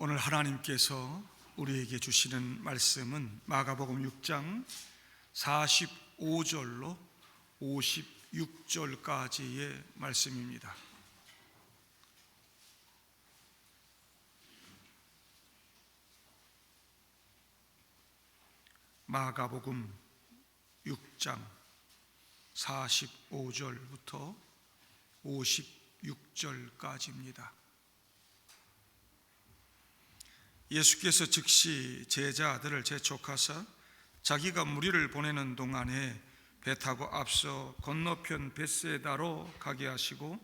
오늘 하나님께서 우리에게 주시는 말씀은 마가복음 6장 45절로 56절까지의 말씀입니다. 마가복음 6장 45절부터 56절까지입니다. 예수께서 즉시 제자들을 재촉하사 자기가 무리를 보내는 동안에 배 타고 앞서 건너편 벳세다로 가게 하시고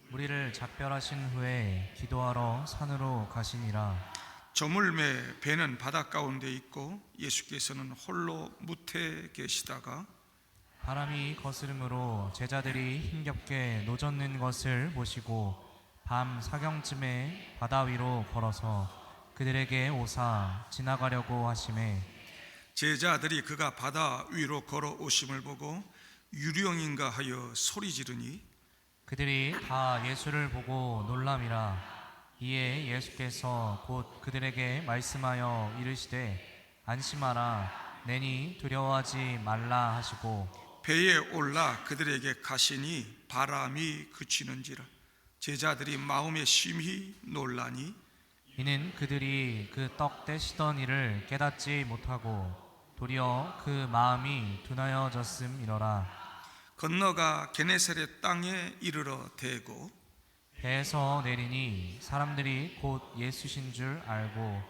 무리를 작별하신 후에 기도하러 산으로 가시니라. 저물매 배는 바닷가운데 있고 예수께서는 홀로 무태에 계시다가 바람이 거스름으로 제자들이 힘겹게 노젓는 것을 보시고 밤 사경쯤에 바다 위로 걸어서 그들에게 오사 지나가려고 하시매 제자들이 그가 바다 위로 걸어오심을 보고 유령인가 하여 소리 지르니 그들이 다 예수를 보고 놀람이라. 이에 예수께서 곧 그들에게 말씀하여 이르시되 안심하라 내니 두려워하지 말라 하시고 배에 올라 그들에게 가시니 바람이 그치는지라. 제자들이 마음에 심히 놀라니 이는 그들이 그 떡 떼시던 일을 깨닫지 못하고 도리어 그 마음이 둔하여졌음이로라. 건너가 게네사렛 땅에 이르러 대고 배에서 내리니 사람들이 곧 예수신 줄 알고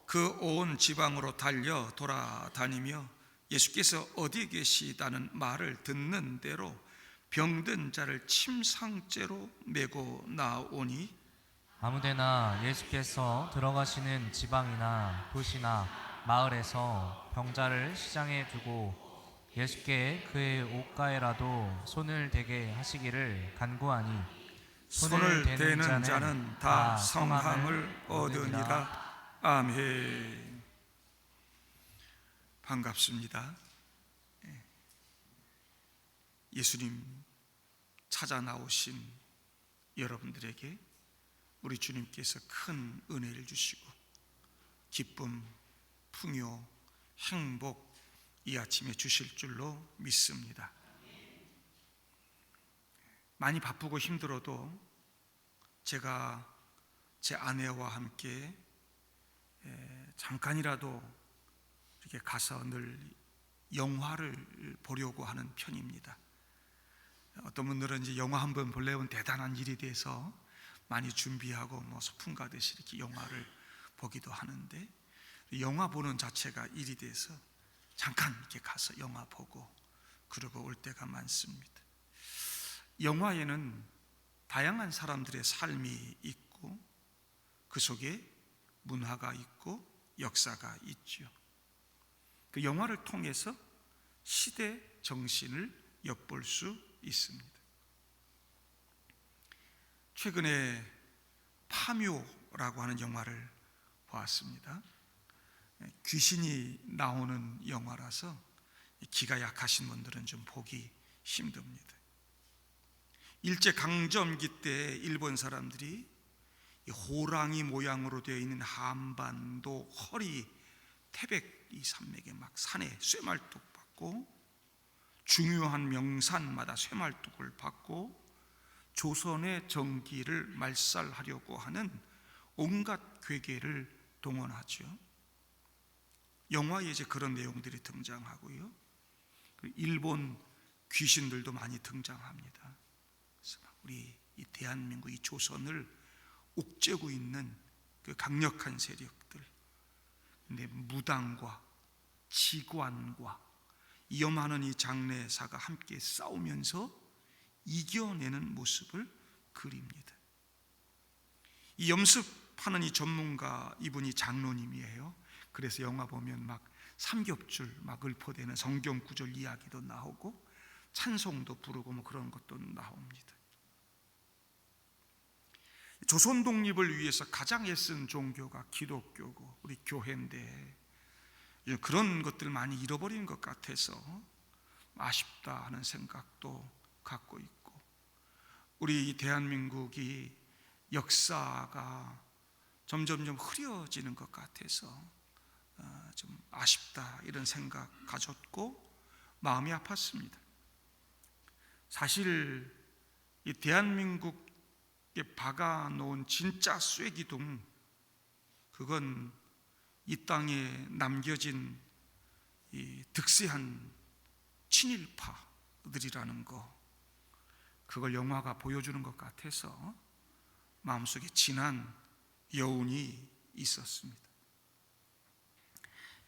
그 온 지방으로 달려 돌아다니며 예수께서 어디 계시다는 말을 듣는 대로 병든 자를 침상째로 메고 나오니 아무데나 예수께서 들어가시는 지방이나 도시나 마을에서 병자를 시장에 두고 예수께 그의 옷가에라도 손을 대게 하시기를 간구하니 손을 대는 자는 다 성함을 얻으니라. 아멘. 반갑습니다. 예수님 찾아 나오신 여러분들에게 우리 주님께서 큰 은혜를 주시고 기쁨, 풍요, 행복 이 아침에 주실 줄로 믿습니다. 많이 바쁘고 힘들어도 제가 제 아내와 함께 잠깐이라도 이렇게 가서 늘 영화를 보려고 하는 편입니다. 어떤 분들은 이제 영화 한 번 보려면 대단한 일이 돼서 많이 준비하고 소풍 가듯이 이렇게 영화를 보기도 하는데 영화 보는 자체가 일이 돼서 잠깐 이렇게 가서 영화 보고 그러고 올 때가 많습니다. 영화에는 다양한 사람들의 삶이 있고 그 속에 문화가 있고 역사가 있죠. 그 영화를 통해서 시대 정신을 엿볼 수 있습니다. 최근에 파묘라고 하는 영화를 보았습니다. 귀신이 나오는 영화라서 기가 약하신 분들은 좀 보기 힘듭니다. 일제강점기 때 일본 사람들이 호랑이 모양으로 되어 있는 한반도 허리 태백 이 산맥에 막 산에 쇠말뚝 받고 중요한 명산마다 쇠말뚝을 받고 조선의 정기를 말살하려고 하는 온갖 괴계를 동원하죠. 영화에 이제 그런 내용들이 등장하고요. 일본 귀신들도 많이 등장합니다. 그래서 우리 이 대한민국 이 조선을 옥죄고 있는 그 강력한 세력들, 근데 무당과 지관과 염하는 이 장례사가 함께 싸우면서 이겨내는 모습을 그립니다. 이 염습하는 이 전문가 이분이 장로님이에요. 그래서 영화 보면 막 삼겹줄 막 읊어대는 성경 구절 이야기도 나오고 찬송도 부르고 그런 것도 나옵니다. 조선 독립을 위해서 가장 애쓴 종교가 기독교고 우리 교회인데 그런 것들 많이 잃어버린 것 같아서 아쉽다 하는 생각도 갖고 있고 우리 대한민국이 역사가 점점점 흐려지는 것 같아서 좀 아쉽다 이런 생각 가졌고 마음이 아팠습니다. 사실 이 대한민국에 박아놓은 진짜 쐐기둥, 그건 이 땅에 남겨진 이 득세한 친일파들이라는 거, 그걸 영화가 보여주는 것 같아서 마음속에 진한 여운이 있었습니다.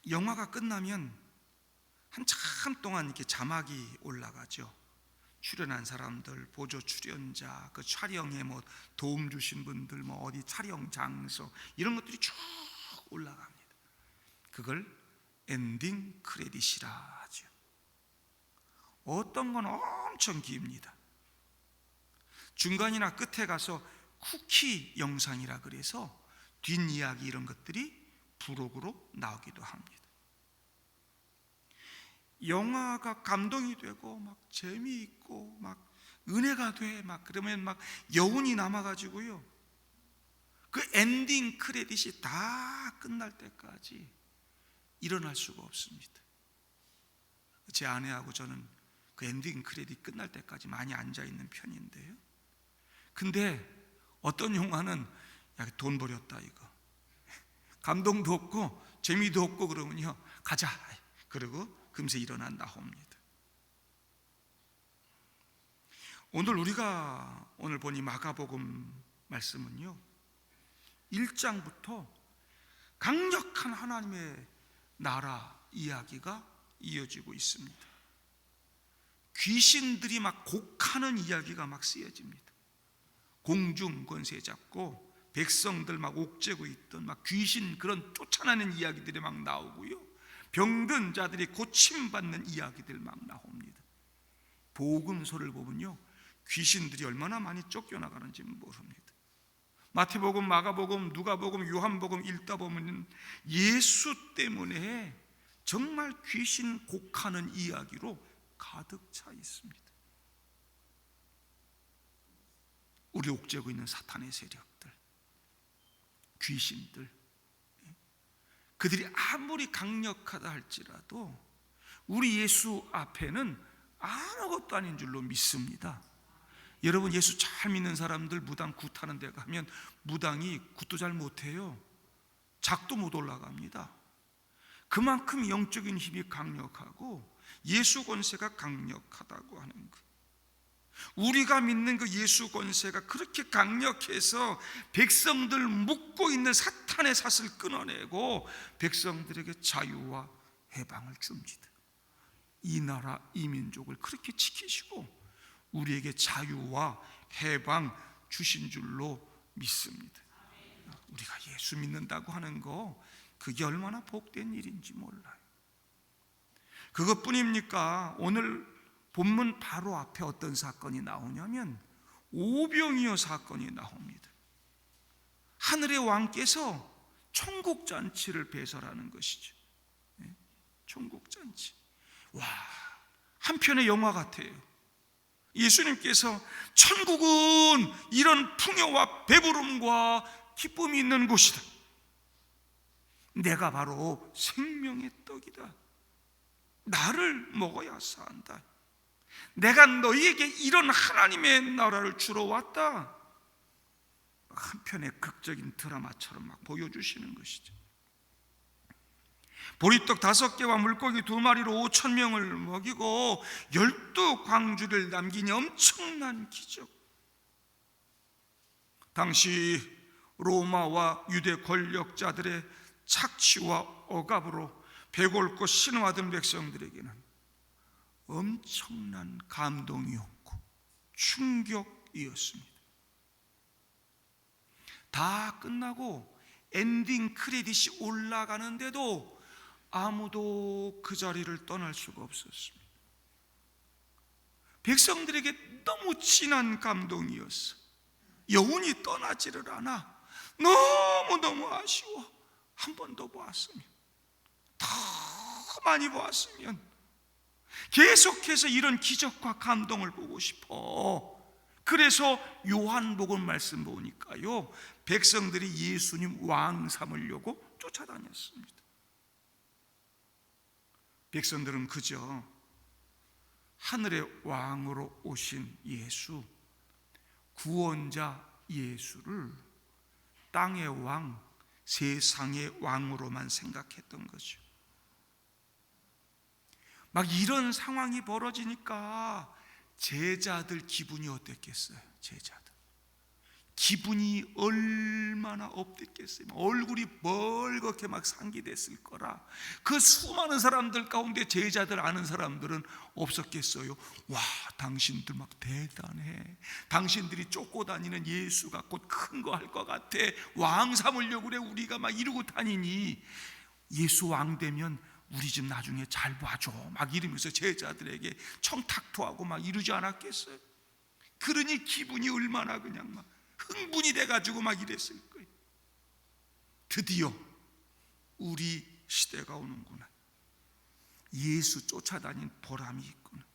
영화가 끝나면 한참 동안 이렇게 자막이 올라가죠. 출연한 사람들, 보조 출연자, 그 촬영에 뭐 도움 주신 분들, 뭐 어디 촬영 장소, 이런 것들이 쭉 올라갑니다. 그걸 엔딩 크레딧이라 하죠. 어떤 건 엄청 깁니다. 중간이나 끝에 가서 쿠키 영상이라 그래서 뒷이야기 이런 것들이 부록으로 나오기도 합니다. 영화가 감동이 되고 막 재미있고 막 은혜가 돼 막 그러면 막 여운이 남아가지고요, 그 엔딩 크레딧이 다 끝날 때까지 일어날 수가 없습니다. 제 아내하고 저는 그 엔딩 크레딧 끝날 때까지 많이 앉아있는 편인데요, 근데 어떤 영화는 야, 돈 버렸다 이거, 감동도 없고 재미도 없고 그러면요, 가자 그러고 금세 일어나 나옵니다. 우리가 오늘 보니 마가복음 말씀은요, 1장부터 강력한 하나님의 나라 이야기가 이어지고 있습니다. 귀신들이 막 곡하는 이야기가 막 쓰여집니다. 공중 권세 잡고 백성들 막 옥죄고 있던 막 귀신 그런 쫓아내는 이야기들이 막 나오고요, 병든 자들이 고침받는 이야기들 막 나옵니다. 복음서를 보면요, 귀신들이 얼마나 많이 쫓겨나가는지 모릅니다. 마태복음, 마가복음, 누가복음, 요한복음 읽다 보면 예수 때문에 정말 귀신 곡하는 이야기로 가득 차 있습니다. 우리 옥죄고 있는 사탄의 세력들, 귀신들, 그들이 아무리 강력하다 할지라도 우리 예수 앞에는 아무것도 아닌 줄로 믿습니다. 여러분, 예수 잘 믿는 사람들 무당 굿하는 데 가면 무당이 굿도 잘 못해요. 작도 못 올라갑니다. 그만큼 영적인 힘이 강력하고 예수 권세가 강력하다고 하는 것. 우리가 믿는 그 예수 권세가 그렇게 강력해서 백성들 묶고 있는 사탄의 삿을 끊어내고 백성들에게 자유와 해방을 줍니다. 이 나라 이 민족을 그렇게 지키시고 우리에게 자유와 해방 주신 줄로 믿습니다. 우리가 예수 믿는다고 하는 거, 그게 얼마나 복된 일인지 몰라요. 그것뿐입니까? 오늘 본문 바로 앞에 어떤 사건이 나오냐면 오병이어 사건이 나옵니다. 하늘의 왕께서 천국잔치를 배설하는 것이죠. 천국잔치. 와, 한편의 영화 같아요. 예수님께서 천국은 이런 풍요와 배부름과 기쁨이 있는 곳이다. 내가 바로 생명의 떡이다. 나를 먹어야 산다. 내가 너희에게 이런 하나님의 나라를 주러 왔다. 한편의 극적인 드라마처럼 막 보여주시는 것이죠. 보리떡 5개와 물고기 2마리로 5,000명을 먹이고 12광주를 남긴 엄청난 기적. 당시 로마와 유대 권력자들의 착취와 억압으로 배골고 신화하던 백성들에게는 엄청난 감동이었고 충격이었습니다. 다 끝나고 엔딩 크레딧이 올라가는데도 아무도 그 자리를 떠날 수가 없었습니다. 백성들에게 너무 진한 감동이었어. 여운이 떠나지를 않아. 너무너무 아쉬워. 한 번 더 보았으면, 더 많이 보았으면, 계속해서 이런 기적과 감동을 보고 싶어. 그래서 요한복음 말씀 보니까요, 백성들이 예수님 왕 삼으려고 쫓아다녔습니다. 백성들은 그저 하늘의 왕으로 오신 예수, 구원자 예수를 땅의 왕, 세상의 왕으로만 생각했던 거죠. 막 이런 상황이 벌어지니까 제자들 기분이 어땠겠어요? 제자들 기분이 얼마나 업됐겠어요. 얼굴이 벌겋게 막 상기됐을 거라. 그 수많은 사람들 가운데 제자들 아는 사람들은 없었겠어요. 와, 당신들 막 대단해. 당신들이 쫓고 다니는 예수가 곧 큰 거 할 것 같아. 왕 삼으려고 그래. 우리가 막 이러고 다니니 예수 왕 되면 우리 집 나중에 잘 봐줘 막 이러면서 제자들에게 청탁토하고 막 이러지 않았겠어요? 그러니 기분이 얼마나 그냥 막 흥분이 돼가지고 막 이랬을 거예요. 드디어 우리 시대가 오는구나. 예수 쫓아다닌 보람이 있구나.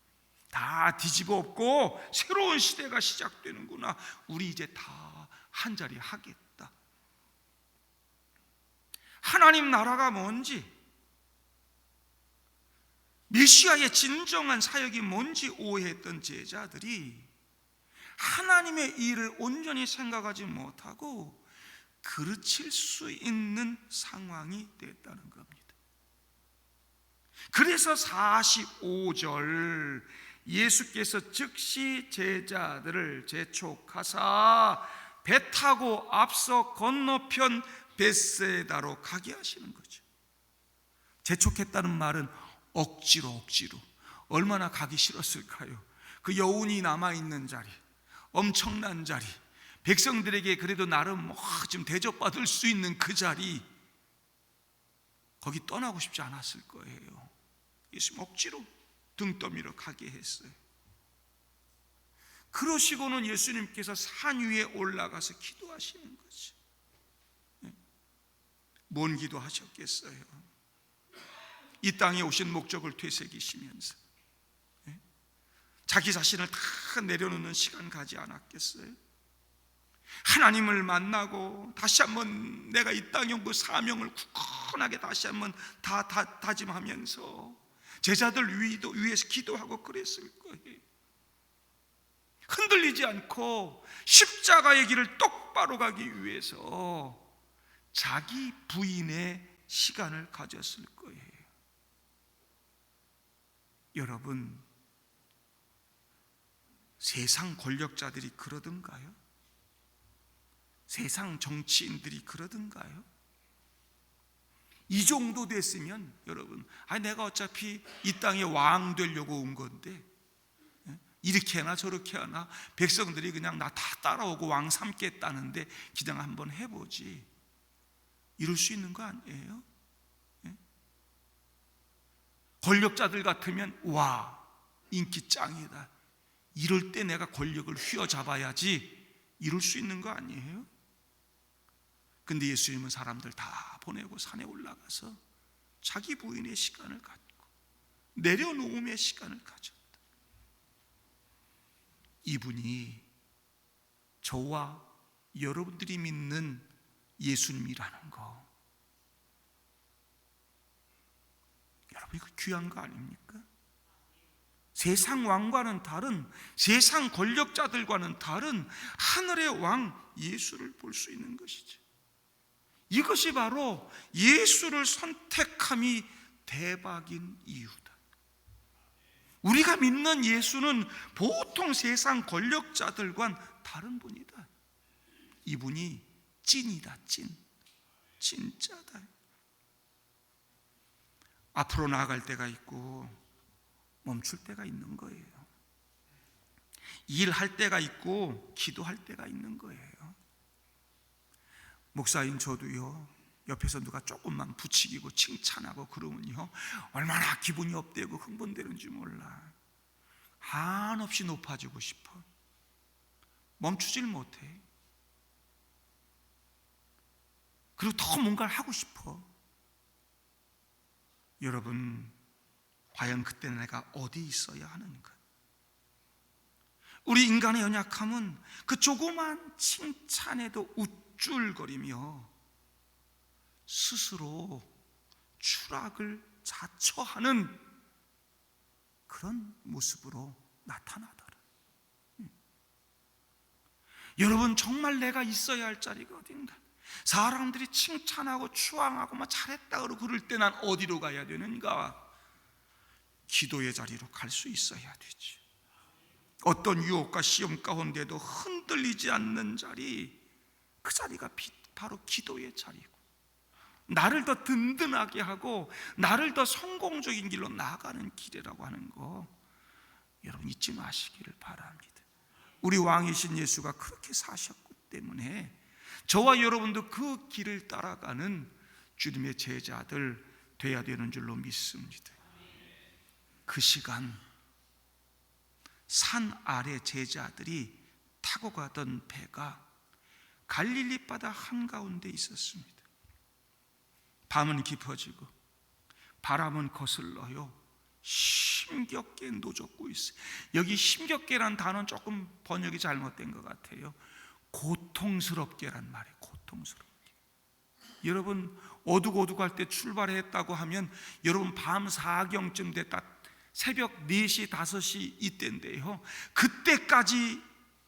다 뒤집어 엎고 새로운 시대가 시작되는구나. 우리 이제 다 한자리 하겠다. 하나님 나라가 뭔지, 메시아의 진정한 사역이 뭔지 오해했던 제자들이 하나님의 일을 온전히 생각하지 못하고 그르칠 수 있는 상황이 됐다는 겁니다. 그래서 45절 예수께서 즉시 제자들을 재촉하사 배 타고 앞서 건너편 벳세다로 가게 하시는 거죠. 재촉했다는 말은 억지로 얼마나 가기 싫었을까요? 그 여운이 남아있는 자리, 엄청난 자리, 백성들에게 그래도 나름 좀 대접받을 수 있는 그 자리, 거기 떠나고 싶지 않았을 거예요. 예수님 억지로 등 떠밀어 가게 했어요. 그러시고는 예수님께서 산 위에 올라가서 기도하시는 거죠. 뭔 기도하셨겠어요? 이 땅에 오신 목적을 되새기시면서 자기 자신을 다 내려놓는 시간 가지 않았겠어요? 하나님을 만나고 다시 한번 내가 이 땅에 온 그 사명을 굳건하게 다시 한번 다짐하면서 제자들 위해서 기도하고 그랬을 거예요. 흔들리지 않고 십자가의 길을 똑바로 가기 위해서 자기 부인의 시간을 가졌을 거예요. 여러분, 세상 권력자들이 그러던가요? 세상 정치인들이 그러던가요? 이 정도 됐으면 여러분, 내가 어차피 이 땅에 왕 되려고 온 건데 이렇게 하나 저렇게 하나 백성들이 그냥 나 다 따라오고 왕 삼겠다는데 그냥 한번 해보지, 이럴 수 있는 거 아니에요? 권력자들 같으면 와, 인기 짱이다, 이럴 때 내가 권력을 휘어잡아야지, 이럴 수 있는 거 아니에요? 근데 예수님은 사람들 다 보내고 산에 올라가서 자기 부인의 시간을 갖고 내려놓음의 시간을 가졌다. 이분이 저와 여러분들이 믿는 예수님이라는 거, 여러분 이거 귀한 거 아닙니까? 세상 왕과는 다른, 세상 권력자들과는 다른 하늘의 왕 예수를 볼 수 있는 것이죠. 이것이 바로 예수를 선택함이 대박인 이유다. 우리가 믿는 예수는 보통 세상 권력자들과는 다른 분이다. 이분이 찐이다, 진짜다. 앞으로 나아갈 때가 있고 멈출 때가 있는 거예요. 일할 때가 있고 기도할 때가 있는 거예요. 목사인 저도요, 옆에서 누가 조금만 부추기고 칭찬하고 그러면요 얼마나 기분이 업되고 흥분되는지 몰라. 한없이 높아지고 싶어. 멈추질 못해. 그리고 더 뭔가를 하고 싶어. 여러분, 과연 그때 내가 어디 있어야 하는가? 우리 인간의 연약함은 그 조그만 칭찬에도 웃고 우쭐거리며 스스로 추락을 자처하는 그런 모습으로 나타나더라. 여러분, 정말 내가 있어야 할 자리가 어딘가? 사람들이 칭찬하고 추앙하고 막 잘했다 그러고 그럴 때 난 어디로 가야 되는가? 기도의 자리로 갈 수 있어야 되지. 어떤 유혹과 시험 가운데도 흔들리지 않는 자리, 그 자리가 바로 기도의 자리고, 나를 더 든든하게 하고 나를 더 성공적인 길로 나아가는 길이라고 하는 거 여러분 잊지 마시기를 바랍니다. 우리 왕이신 예수가 그렇게 사셨기 때문에 저와 여러분도 그 길을 따라가는 주님의 제자들 돼야 되는 줄로 믿습니다. 그 시간 산 아래 제자들이 타고 가던 배가 갈릴리 바다 한가운데 있었습니다. 밤은 깊어지고 바람은 거슬러요 힘겹게 노젓고 있어요. 여기 힘겹게란 단어는 조금 번역이 잘못된 것 같아요. 고통스럽게란 말이에요. 고통스럽게. 여러분, 어둑어둑할 때 출발했다고 하면 여러분 밤 4경쯤 됐다, 새벽 4시 5시 이때인데요, 그때까지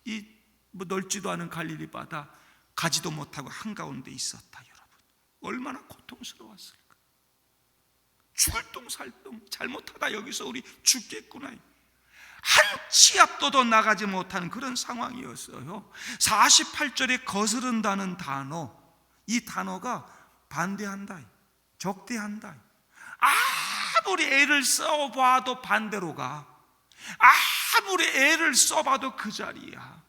이 넓지도 않은 갈릴리 바다 가지도 못하고 한가운데 있었다. 여러분, 얼마나 고통스러웠을까? 죽을 똥살똥, 잘못하다 여기서 우리 죽겠구나. 한 치 앞도 더 나가지 못하는 그런 상황이었어요. 48절에 거스른다는 단어, 이 단어가 반대한다, 적대한다. 아무리 애를 써봐도 반대로 가. 아무리 애를 써봐도 그 자리야.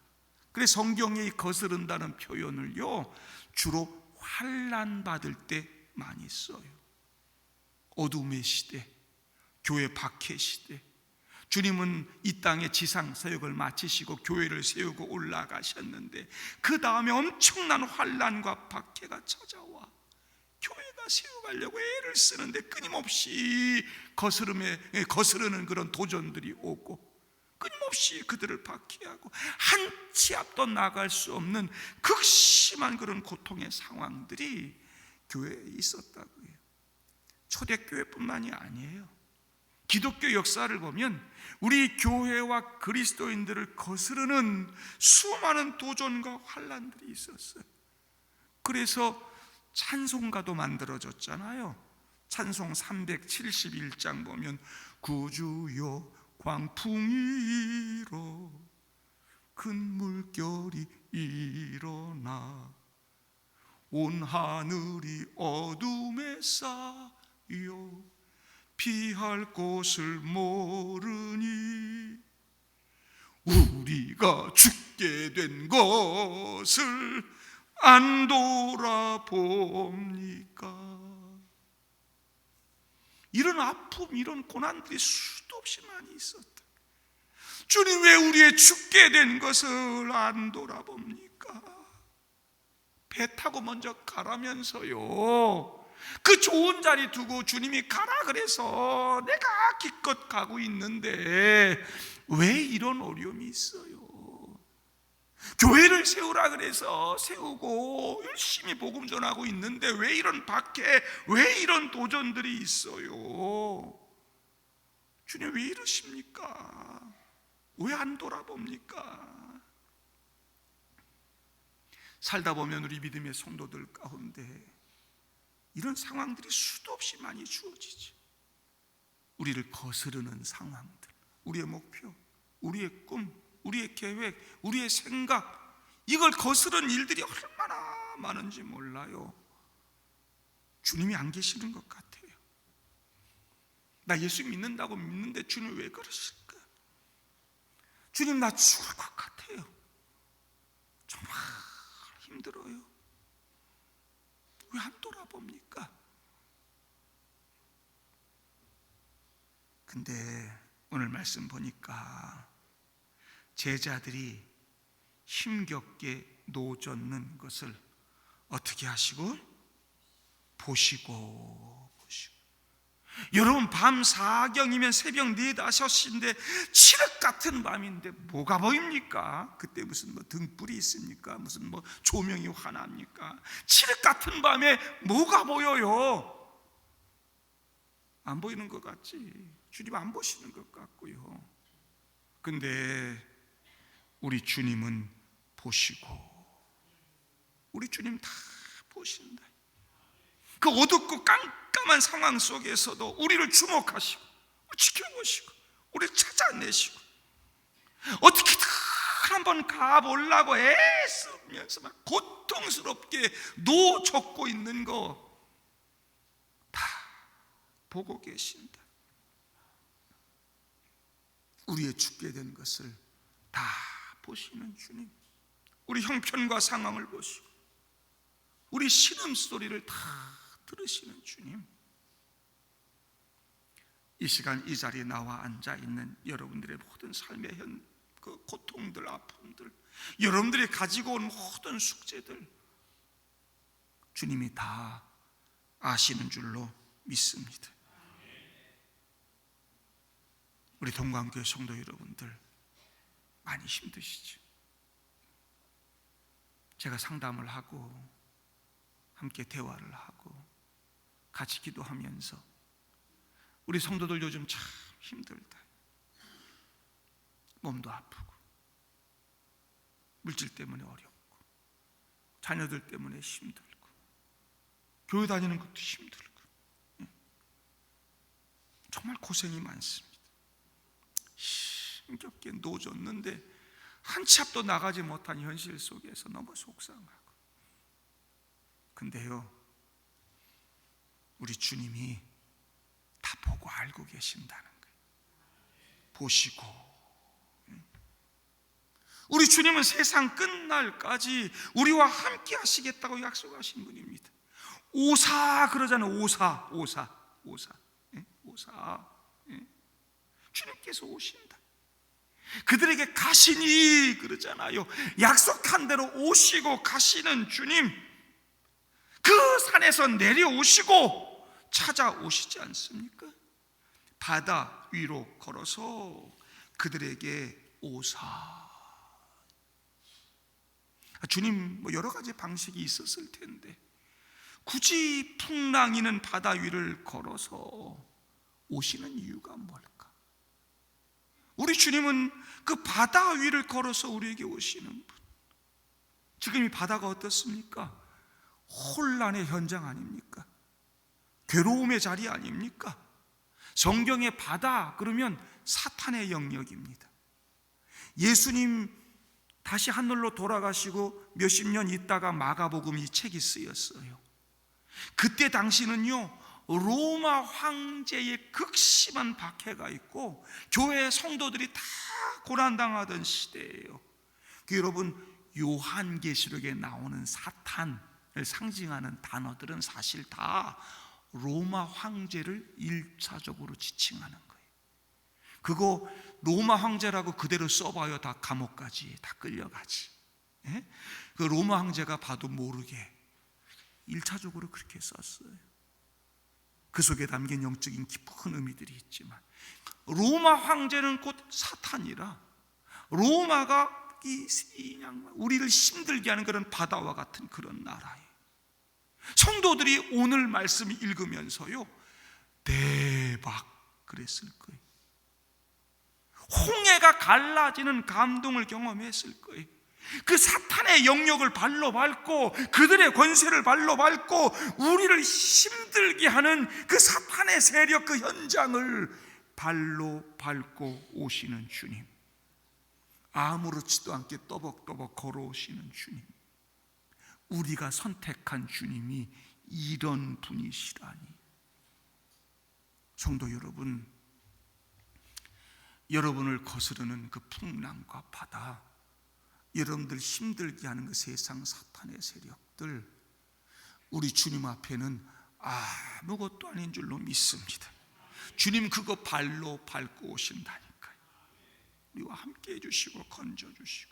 그래서 성경에 이 거스른다는 표현을요 주로 환난 받을 때 많이 써요. 어둠의 시대, 교회 박해 시대, 주님은 이 땅에 지상 사역을 마치시고 교회를 세우고 올라가셨는데 그 다음에 엄청난 환난과 박해가 찾아와 교회가 세워가려고 애를 쓰는데 끊임없이 거스르는 그런 도전들이 오고 끊임없이 그들을 박해하고 한 치 앞도 나갈 수 없는 극심한 그런 고통의 상황들이 교회에 있었다고 해요. 초대교회뿐만이 아니에요. 기독교 역사를 보면 우리 교회와 그리스도인들을 거스르는 수많은 도전과 환난들이 있었어요. 그래서 찬송가도 만들어졌잖아요. 찬송 371장 보면 구주여 광풍이 일어 큰 물결이 일어나 온 하늘이 어둠에 쌓여 피할 곳을 모르니 우리가 죽게 된 것을 안 돌아봅니까? 이런 아픔, 이런 고난들이 수도 없이 많이 있었다. 주님, 왜 우리의 죽게 된 것을 안 돌아봅니까? 배 타고 먼저 가라면서요 그 좋은 자리 두고 주님이 가라 그래서 내가 기껏 가고 있는데 왜 이런 어려움이 있어요? 교회를 세우라 그래서 세우고 열심히 복음 전하고 있는데 왜 이런 박해, 왜 이런 도전들이 있어요? 주님, 왜 이러십니까? 왜 안 돌아봅니까? 살다 보면 우리 믿음의 성도들 가운데 이런 상황들이 수도 없이 많이 주어지지. 우리를 거스르는 상황들, 우리의 목표, 우리의 꿈, 우리의 계획, 우리의 생각, 이걸 거스르는 일들이 얼마나 많은지 몰라요. 주님이 안 계시는 것 같아요. 나 예수 믿는다고 믿는데 주님 왜 그러실까? 주님, 나 죽을 것 같아요. 정말 힘들어요. 왜 안 돌아봅니까? 근데 오늘 말씀 보니까 제자들이 힘겹게 노젓는 것을 어떻게 하시고? 보시고 여러분, 밤 4경이면 새벽 4, 5시인데 칠흑 같은 밤인데 뭐가 보입니까? 그때 무슨 뭐 등불이 있습니까? 무슨 뭐 조명이 환합니까? 칠흑 같은 밤에 뭐가 보여요? 안 보이는 것 같지? 주님 안 보시는 것 같고요. 근데 우리 주님은 보시고, 우리 주님 다 보신다. 그 어둡고 깜깜한 상황 속에서도 우리를 주목하시고 지켜보시고 우리를 찾아내시고, 어떻게든 한번 가보려고 애쓰면서 막 고통스럽게 노젓고 있는 거 다 보고 계신다. 우리의 죽게 된 것을 다 보시는 주님, 우리 형편과 상황을 보시고 우리 신음소리를 다 들으시는 주님, 이 시간 이 자리에 나와 앉아있는 여러분들의 모든 삶의 그 고통들, 아픔들, 여러분들이 가지고 온 모든 숙제들 주님이 다 아시는 줄로 믿습니다. 우리 동광교회 성도 여러분들 많이 힘드시죠? 제가 상담을 하고 함께 대화를 하고 같이 기도하면서 우리 성도들 요즘 참 힘들다, 몸도 아프고 물질 때문에 어렵고 자녀들 때문에 힘들고 교회 다니는 것도 힘들고 정말 고생이 많습니다. 힘겹게 노졌는데 한 치 앞도 나가지 못한 현실 속에서 너무 속상하고, 근데요, 우리 주님이 다 보고 알고 계신다는 거예요. 보시고, 우리 주님은 세상 끝날까지 우리와 함께 하시겠다고 약속하신 분입니다. 오사 그러잖아요. 오사. 주님께서 오신다. 그들에게 가시니 그러잖아요. 약속한 대로 오시고 가시는 주님, 그 산에서 내려오시고 찾아오시지 않습니까? 바다 위로 걸어서 그들에게 오사. 주님 뭐 여러 가지 방식이 있었을 텐데 굳이 풍랑이는 바다 위를 걸어서 오시는 이유가 뭘까? 우리 주님은 그 바다 위를 걸어서 우리에게 오시는 분. 지금 이 바다가 어떻습니까? 혼란의 현장 아닙니까? 괴로움의 자리 아닙니까? 성경의 바다 그러면 사탄의 영역입니다. 예수님 다시 하늘로 돌아가시고 몇십 년 있다가 마가복음 이 책이 쓰였어요. 그때 당시는요, 로마 황제의 극심한 박해가 있고 교회 성도들이 다 고난당하던 시대예요. 여러분, 요한계시록에 나오는 사탄을 상징하는 단어들은 사실 다 로마 황제를 1차적으로 지칭하는 거예요. 그거 로마 황제라고 그대로 써봐요, 다 감옥까지 다 끌려가지. 그 로마 황제가 봐도 모르게 1차적으로 그렇게 썼어요. 그 속에 담긴 영적인 깊은 의미들이 있지만, 로마 황제는 곧 사탄이라 로마가 우리를 힘들게 하는 그런 바다와 같은 그런 나라예요. 성도들이 오늘 말씀 읽으면서요, 대박 그랬을 거예요. 홍해가 갈라지는 감동을 경험했을 거예요. 그 사탄의 영역을 발로 밟고 그들의 권세를 발로 밟고 우리를 힘들게 하는 그 사탄의 세력, 그 현장을 발로 밟고 오시는 주님, 아무렇지도 않게 또벅또벅 걸어오시는 주님, 우리가 선택한 주님이 이런 분이시라니. 성도 여러분, 여러분을 거스르는 그 풍랑과 바다, 여러분들 힘들게 하는 그 세상 사탄의 세력들, 우리 주님 앞에는 아무것도 아닌 줄로 믿습니다. 주님 그거 발로 밟고 오신다니까요. 우리와 함께 해주시고 건져주시고.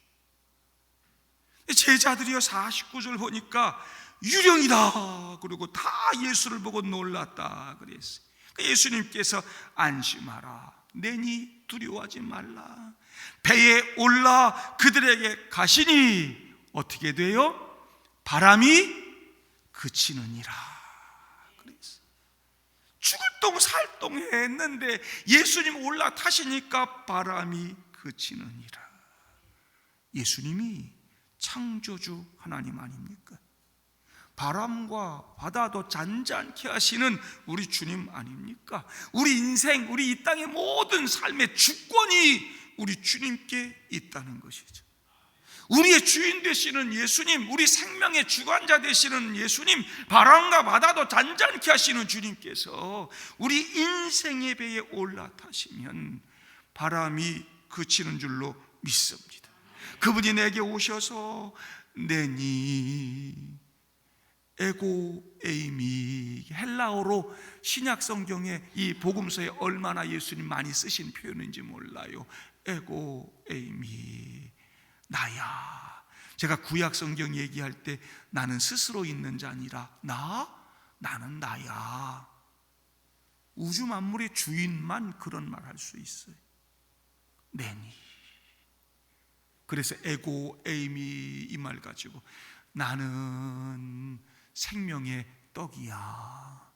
제자들이요 49절 보니까 유령이다 그러고 다 예수를 보고 놀랐다 그랬어요. 예수님께서 안심하라, 내니 두려워하지 말라, 배에 올라 그들에게 가시니 어떻게 돼요? 바람이 그치느니라. 그래서 죽을 똥 살 똥 했는데 예수님 올라타시니까 바람이 그치느니라. 예수님이 창조주 하나님 아닙니까? 바람과 바다도 잔잔케 하시는 우리 주님 아닙니까? 우리 인생, 우리 이 땅의 모든 삶의 주권이 우리 주님께 있다는 것이죠. 우리의 주인 되시는 예수님, 우리 생명의 주관자 되시는 예수님, 바람과 바다도 잔잔케 하시는 주님께서 우리 인생의 배에 올라타시면 바람이 그치는 줄로 믿습니다. 그분이 내게 오셔서 내니 에고 에이미, 헬라어로 신약 성경에 이 복음서에 얼마나 예수님 많이 쓰신 표현인지 몰라요. 에고 에이미, 나야. 제가 구약 성경 얘기할 때 나는 스스로 있는 자 아니라 나는 나야. 우주 만물의 주인만 그런 말 할 수 있어요. 내니. 그래서 에고 에이미 이 말 가지고 나는 생명의 떡이야,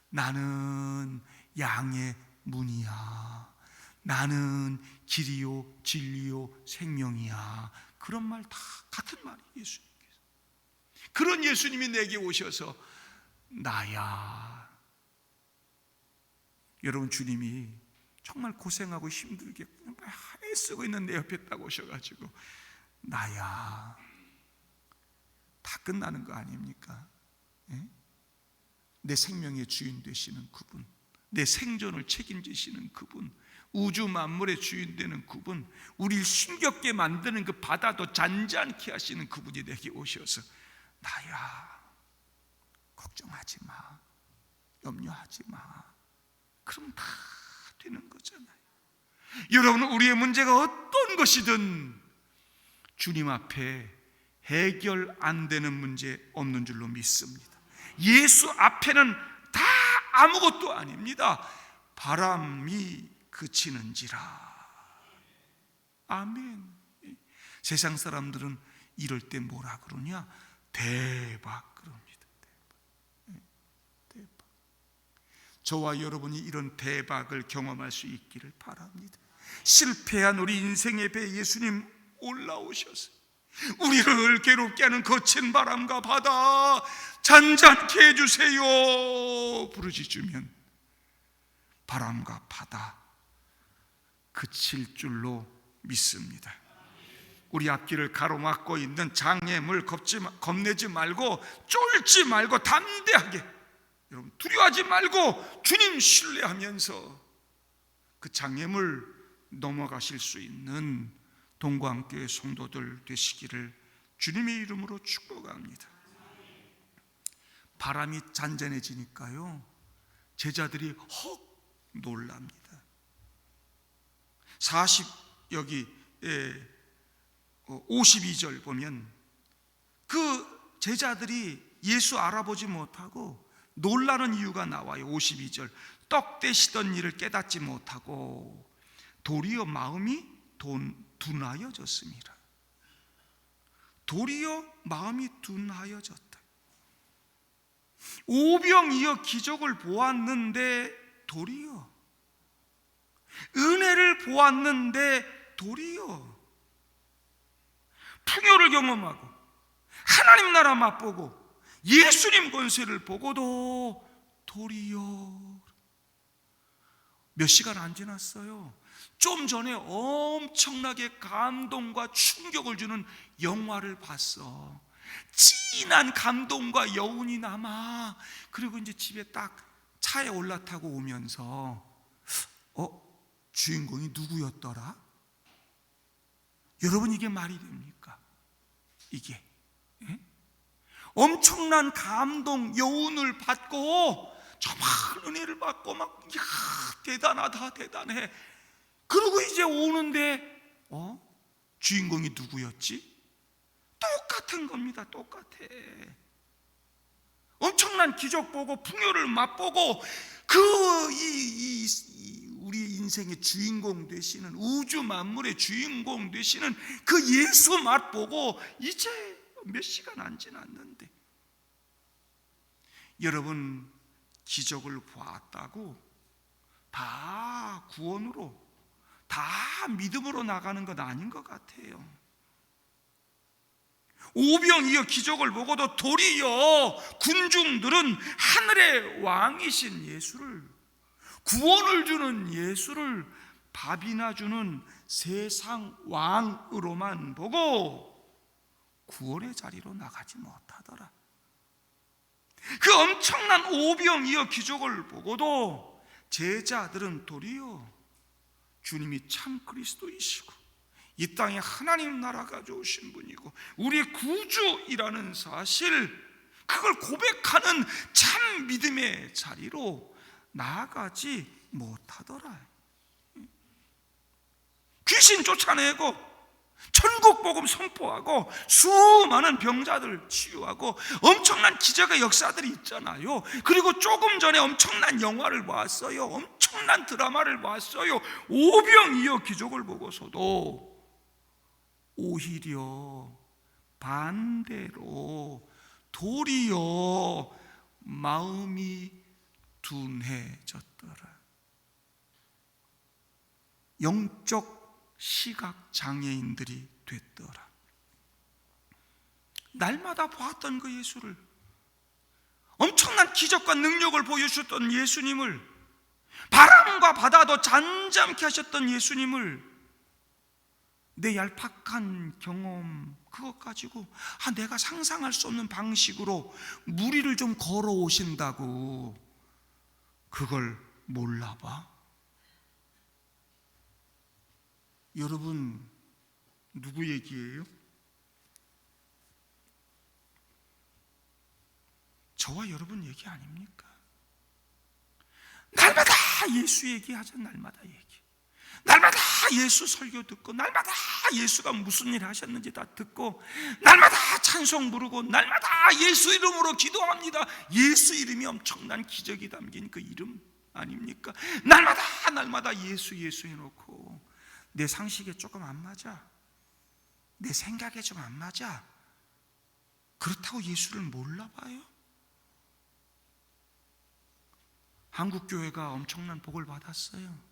나는 양의 문이야, 나는 길이요 진리요 생명이야. 그런 말 다 같은 말이에요. 예수님께서. 그런 예수님이 내게 오셔서 나야. 여러분, 주님이 정말 고생하고 힘들게 애쓰고 있는 내 옆에 딱 오셔가지고 나야. 다 끝나는 거 아닙니까? 예? 내 생명의 주인 되시는 그분, 내 생존을 책임지시는 그분, 우주 만물의 주인 되는 그분, 우리를 힘겹게 만드는 그 바다도 잔잔케 하시는 그분이 내게 오셔서 나야, 걱정하지 마, 염려하지 마. 그럼 다 되는 거잖아요. 여러분, 우리의 문제가 어떤 것이든 주님 앞에 해결 안 되는 문제 없는 줄로 믿습니다. 예수 앞에는 다 아무것도 아닙니다. 바람이 그치는지라. 아멘. 세상 사람들은 이럴 때 뭐라 그러냐? 대박 그럽니다. 대박. 저와 여러분이 이런 대박을 경험할 수 있기를 바랍니다. 실패한 우리 인생의 배 예수님 올라오셔서 우리를 괴롭게 하는 거친 바람과 바다 잔잔케 해주세요 부르짖으면 바람과 바다 그칠 줄로 믿습니다. 우리 앞길을 가로막고 있는 장애물 겁내지 말고, 쫄지 말고 담대하게, 여러분 두려워하지 말고 주님 신뢰하면서 그 장애물 넘어가실 수 있는 동광교회 성도들 되시기를 주님의 이름으로 축복합니다. 바람이 잔잔해지니까요, 제자들이 헉 놀랍니다. 52절 보면 그 제자들이 예수 알아보지 못하고 놀라는 이유가 나와요. 52절, 떡 떼시던 일을 깨닫지 못하고 도리어 마음이 둔하여졌습니다. 도리어 마음이 둔하여졌다. 오병이어 기적을 보았는데 도리어, 은혜를 보았는데 도리어, 풍요를 경험하고 하나님 나라 맛보고 예수님 권세를 보고도 도리어. 몇 시간 안 지났어요. 좀 전에 엄청나게 감동과 충격을 주는 영화를 봤어. 진한 감동과 여운이 남아. 그리고 이제 집에 딱 차에 올라타고 오면서 주인공이 누구였더라? 여러분, 이게 말이 됩니까? 이게 엄청난 감동, 여운을 받고 정말 은혜를 받고 막 대단하다, 대단해. 그리고 이제 오는데 주인공이 누구였지? 똑같은 겁니다. 똑같아. 엄청난 기적 보고 풍요를 맛보고 우리 인생의 주인공 되시는, 우주 만물의 주인공 되시는 그 예수 맛보고 이제 몇 시간 안 지났는데 여러분, 기적을 보았다고 다 구원으로, 다 믿음으로 나가는 건 아닌 것 같아요. 오병이어 기적을 보고도 도리어 군중들은 하늘의 왕이신 예수를, 구원을 주는 예수를 밥이나 주는 세상 왕으로만 보고 구원의 자리로 나가지 못하더라. 그 엄청난 오병이어 기적을 보고도 제자들은 도리어 주님이 참 그리스도이시고 이 땅에 하나님 나라 가져오신 분이고 우리의 구주이라는 사실, 그걸 고백하는 참 믿음의 자리로 나아가지 못하더라. 귀신 쫓아내고 천국 복음 선포하고 수많은 병자들 치유하고 엄청난 기적의 역사들이 있잖아요. 그리고 조금 전에 엄청난 영화를 봤어요. 엄청난 드라마를 봤어요. 오병이어 기적을 보고서도 오히려 반대로 도리어 마음이 둔해졌더라. 영적 시각 장애인들이 됐더라. 날마다 보았던 그 예수를, 엄청난 기적과 능력을 보여주셨던 예수님을, 바람과 바다도 잠잠케 하셨던 예수님을 내 얄팍한 경험 그것 가지고 내가 상상할 수 없는 방식으로 무리를 좀 걸어오신다고 그걸 몰라봐? 여러분, 누구 얘기예요? 저와 여러분 얘기 아닙니까? 날마다 예수 얘기하자. 날마다 얘기, 날마다 예수 설교 듣고, 날마다 예수가 무슨 일 하셨는지 다 듣고, 날마다 찬송 부르고, 날마다 예수 이름으로 기도합니다. 예수 이름이 엄청난 기적이 담긴 그 이름 아닙니까? 날마다 예수 해놓고 내 상식에 조금 안 맞아, 내 생각에 좀 안 맞아, 그렇다고 예수를 몰라봐요? 한국교회가 엄청난 복을 받았어요.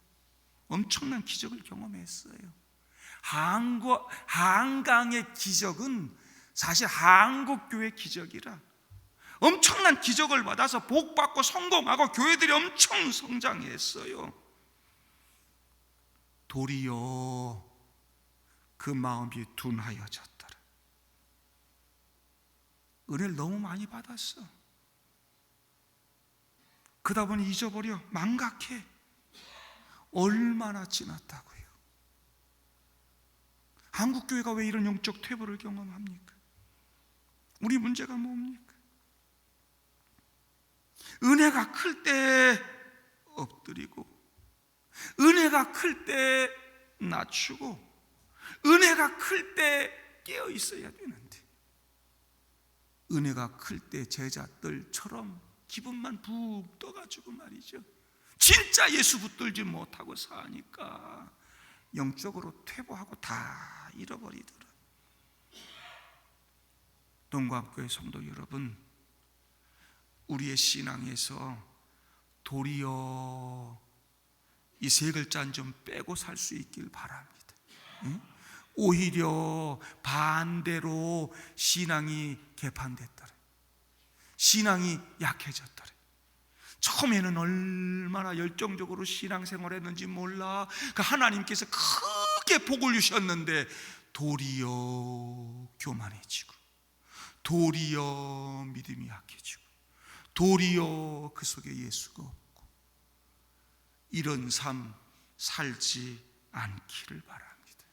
엄청난 기적을 경험했어요. 한강의 기적은 사실 한국교회 기적이라 엄청난 기적을 받아서 복받고 성공하고 교회들이 엄청 성장했어요. 도리어 그 마음이 둔하여졌더라. 은혜를 너무 많이 받았어. 그러다 보니 잊어버려, 망각해. 얼마나 지났다고요. 한국교회가 왜 이런 영적 퇴보를 경험합니까? 우리 문제가 뭡니까? 은혜가 클 때 엎드리고, 은혜가 클 때 낮추고, 은혜가 클 때 깨어 있어야 되는데, 은혜가 클 때 제자들처럼 기분만 푹 떠가지고 말이죠, 진짜 예수 붙들지 못하고 사니까 영적으로 퇴보하고 다 잃어버리더라. 동광교회 성도 여러분, 우리의 신앙에서 도리어 이 세 글자는 좀 빼고 살 수 있길 바랍니다. 오히려 반대로 신앙이 개판됐더라. 신앙이 약해졌더라. 처음에는 얼마나 열정적으로 신앙생활을 했는지 몰라. 그 하나님께서 크게 복을 주셨는데 도리어 교만해지고, 도리어 믿음이 약해지고, 도리어 그 속에 예수가 없고, 이런 삶 살지 않기를 바랍니다.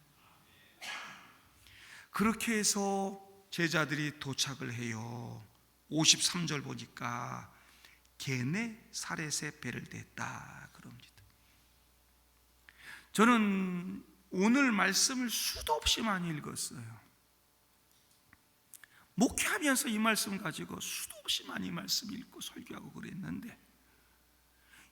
그렇게 해서 제자들이 도착을 해요. 53절 보니까 게네사렛에 배를 댔다 그럽니다. 저는 오늘 말씀을 수도 없이 많이 읽었어요. 목회하면서 이 말씀 가지고 수도 없이 많이 말씀 읽고 설교하고 그랬는데,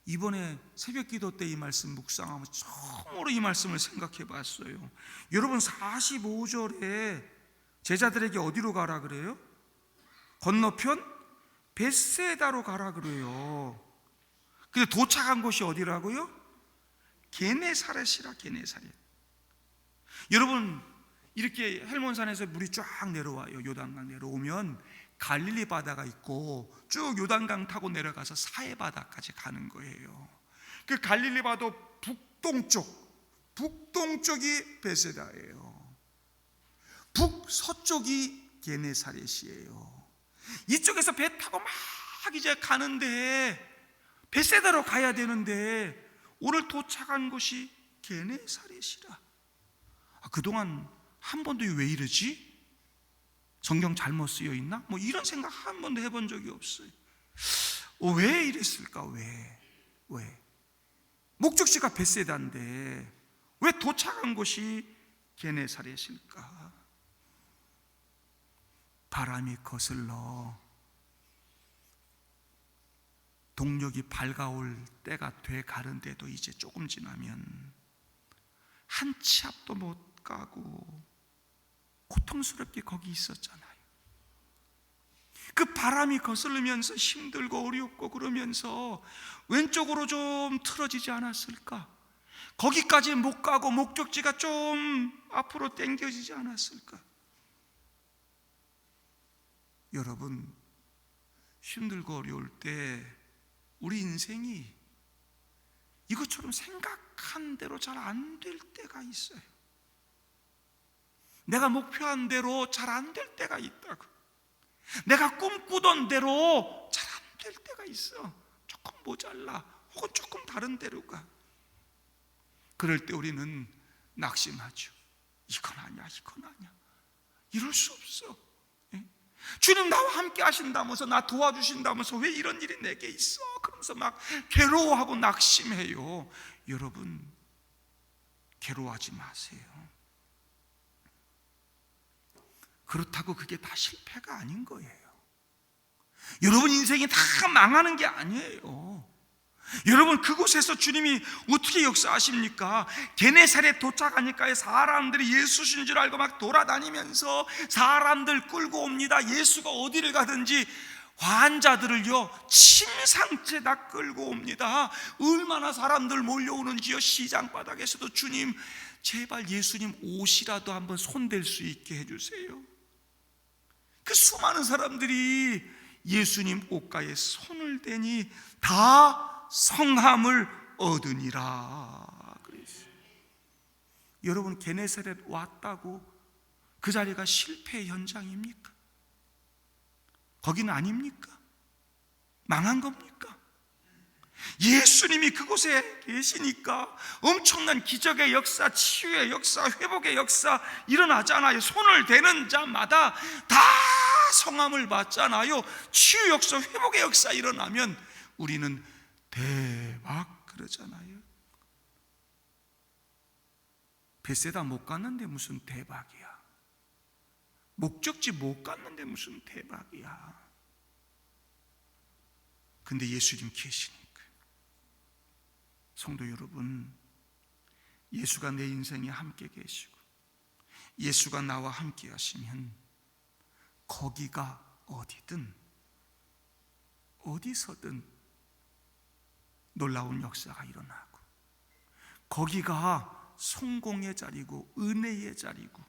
이번에 새벽 기도 때 이 말씀 묵상하면서 처음으로 이 말씀을 생각해 봤어요. 여러분 45절에 제자들에게 어디로 가라 그래요? 건너편 벳세다로 가라 그래요. 근데 도착한 곳이 어디라고요? 게네사렛이라. 게네사렛. 여러분 이렇게 헬몬산에서 물이 쫙 내려와요. 요단강 내려오면 갈릴리 바다가 있고 쭉 요단강 타고 내려가서 사해 바다까지 가는 거예요. 그 갈릴리 바다 북동쪽이 베세다예요. 북서쪽이 게네사렛이에요. 이쪽에서 배 타고 막 이제 가는데 베세다로 가야 되는데 오늘 도착한 곳이 게네사렛이라. 그동안 한 번도 왜 이러지? 성경 잘못 쓰여 있나? 뭐 이런 생각 한 번도 해본 적이 없어요. 왜 이랬을까? 왜? 목적지가 벳세다인데 왜 도착한 곳이 게네사렛일까? 바람이 거슬러 동력이 밝아올 때가 돼 가는데도 이제 조금 지나면 한 치 앞도 못 가고 고통스럽게 거기 있었잖아요. 그 바람이 거슬리면서 힘들고 어렵고 그러면서 왼쪽으로 좀 틀어지지 않았을까? 거기까지 못 가고 목적지가 좀 앞으로 당겨지지 않았을까? 여러분 힘들고 어려울 때 우리 인생이 이것처럼 생각한 대로 잘 안 될 때가 있어요. 내가 목표한 대로 잘 안 될 때가 있다고. 내가 꿈꾸던 대로 잘 안 될 때가 있어. 조금 모자라 혹은 조금 다른 데로 가. 그럴 때 우리는 낙심하죠. 이건 아니야. 이럴 수 없어. 주님 나와 함께 하신다면서, 나 도와주신다면서 왜 이런 일이 내게 있어? 그러면서 막 괴로워하고 낙심해요. 여러분 괴로워하지 마세요. 그렇다고 그게 다 실패가 아닌 거예요. 여러분 인생이 다 망하는 게 아니에요. 여러분 그곳에서 주님이 어떻게 역사하십니까? 게네사렛 도착하니까 사람들이 예수신 줄 알고 막 돌아다니면서 사람들 끌고 옵니다. 예수가 어디를 가든지 환자들을요 침상째 다 끌고 옵니다. 얼마나 사람들 몰려오는지요. 시장 바닥에서도 주님 제발 예수님 옷이라도 한번 손댈 수 있게 해주세요. 그 수많은 사람들이 예수님 옷가에 손을 대니 다 성함을 얻으니라 그랬어요. 여러분 게네사렛 왔다고 그 자리가 실패 현장입니까? 거기는 아닙니까? 망한 겁니까? 예수님이 그곳에 계시니까 엄청난 기적의 역사, 치유의 역사, 회복의 역사 일어나잖아요. 손을 대는 자마다 다 성함을 받잖아요. 치유 역사, 회복의 역사 일어나면 우리는 대박 그러잖아요. 벳세다 못 갔는데 무슨 대박이야. 목적지 못 갔는데 무슨 대박이야. 근데 예수님 계시니까. 성도 여러분, 예수가 내 인생에 함께 계시고 예수가 나와 함께 하시면 거기가 어디든 어디서든 놀라운 역사가 일어나고 거기가 성공의 자리고 은혜의 자리고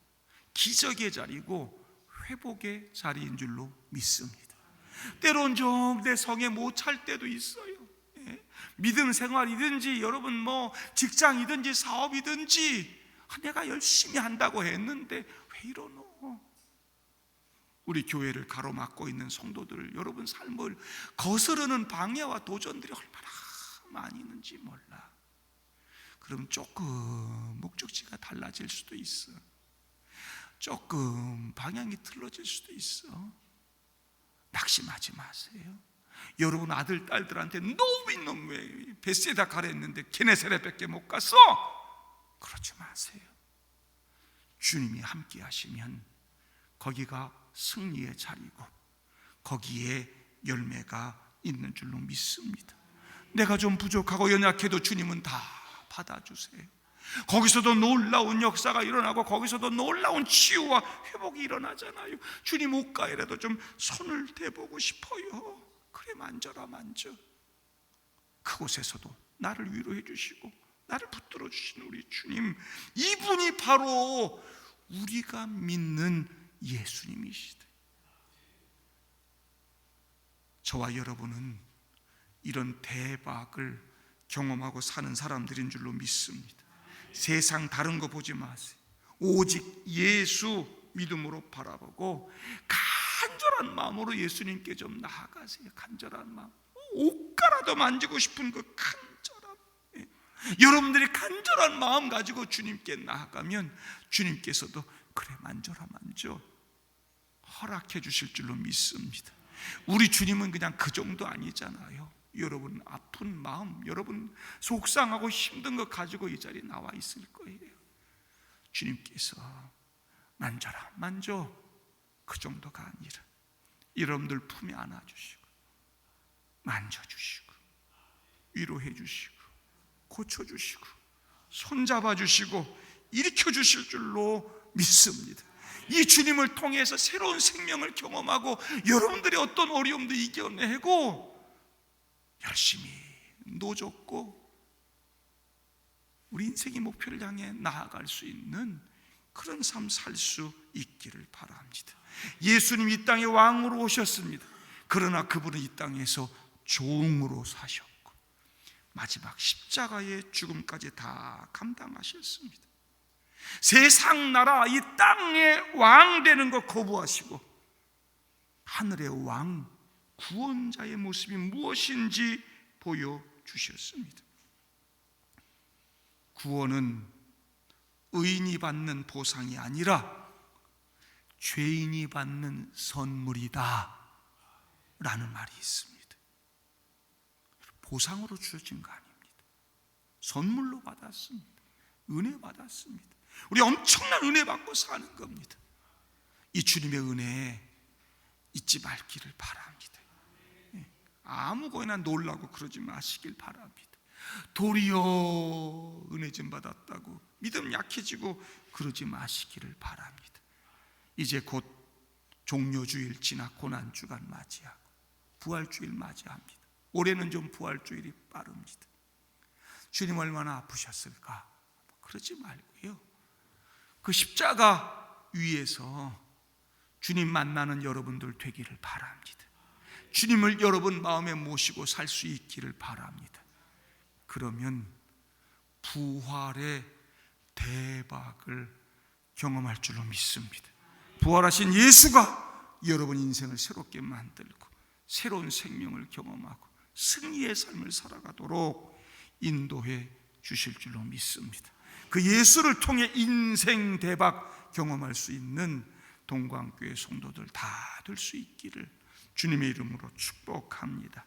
기적의 자리고 회복의 자리인 줄로 믿습니다. 때론 좀 내 성에 못 찰 때도 있어요. 믿음 생활이든지 여러분 뭐 직장이든지 사업이든지 내가 열심히 한다고 했는데 왜 이러노? 우리 교회를 가로막고 있는 성도들 여러분 삶을 거스르는 방해와 도전들이 얼마나 많이 있는지 몰라. 그럼 조금 목적지가 달라질 수도 있어. 조금 방향이 틀어질 수도 있어. 낙심하지 마세요. 여러분 아들 딸들한테 너무 왜 벳세다 가라 했는데 게네사렛밖에 못 갔어? 그러지 마세요. 주님이 함께 하시면 거기가 승리의 자리고 거기에 열매가 있는 줄로 믿습니다. 내가 좀 부족하고 연약해도 주님은 다 받아주세요. 거기서도 놀라운 역사가 일어나고 거기서도 놀라운 치유와 회복이 일어나잖아요. 주님 옷가에라도 좀 손을 대보고 싶어요. 그래, 만져라 만져. 그곳에서도 나를 위로해 주시고 나를 붙들어 주신 우리 주님, 이분이 바로 우리가 믿는 예수님이시다. 저와 여러분은 이런 대박을 경험하고 사는 사람들인 줄로 믿습니다. 세상 다른 거 보지 마세요. 오직 예수 믿음으로 바라보고 간절한 마음으로 예수님께 좀 나아가세요. 간절한 마음, 옷가라도 만지고 싶은 그 간절함, 여러분들이 간절한 마음 가지고 주님께 나아가면 주님께서도 그래 만져라 만져 허락해 주실 줄로 믿습니다. 우리 주님은 그냥 그 정도 아니잖아요. 여러분 아픈 마음, 여러분 속상하고 힘든 거 가지고 이 자리에 나와 있을 거예요. 주님께서 만져라 만져, 그 정도가 아니라 여러분들 품에 안아주시고 만져주시고 위로해 주시고 고쳐주시고 손잡아 주시고 일으켜 주실 줄로 믿습니다. 이 주님을 통해서 새로운 생명을 경험하고 여러분들의 어떤 어려움도 이겨내고 열심히 노젓고 우리 인생의 목표를 향해 나아갈 수 있는 그런 삶 살 수 있기를 바랍니다. 예수님 이 땅에 왕으로 오셨습니다. 그러나 그분은 이 땅에서 종으로 사셨고 마지막 십자가의 죽음까지 다 감당하셨습니다. 세상 나라 이 땅의 왕 되는 것 거부하시고 하늘의 왕 구원자의 모습이 무엇인지 보여주셨습니다. 구원은 의인이 받는 보상이 아니라 죄인이 받는 선물이다 라는 말이 있습니다. 보상으로 주어진 거 아닙니다. 선물로 받았습니다. 은혜 받았습니다. 우리 엄청난 은혜 받고 사는 겁니다. 이 주님의 은혜 잊지 말기를 바랍니다. 아무거나 놀라고 그러지 마시길 바랍니다. 도리어 은혜 좀 받았다고 믿음 약해지고 그러지 마시기를 바랍니다. 이제 곧 종료주일 지나 고난주간 맞이하고 부활주일 맞이합니다. 올해는 좀 부활주일이 빠릅니다. 주님 얼마나 아프셨을까? 그러지 말고요, 그 십자가 위에서 주님 만나는 여러분들 되기를 바랍니다. 주님을 여러분 마음에 모시고 살 수 있기를 바랍니다. 그러면 부활의 대박을 경험할 줄로 믿습니다. 부활하신 예수가 여러분 인생을 새롭게 만들고 새로운 생명을 경험하고 승리의 삶을 살아가도록 인도해 주실 줄로 믿습니다. 그 예수를 통해 인생 대박 경험할 수 있는 동광교회 성도들 다 될 수 있기를 주님의 이름으로 축복합니다.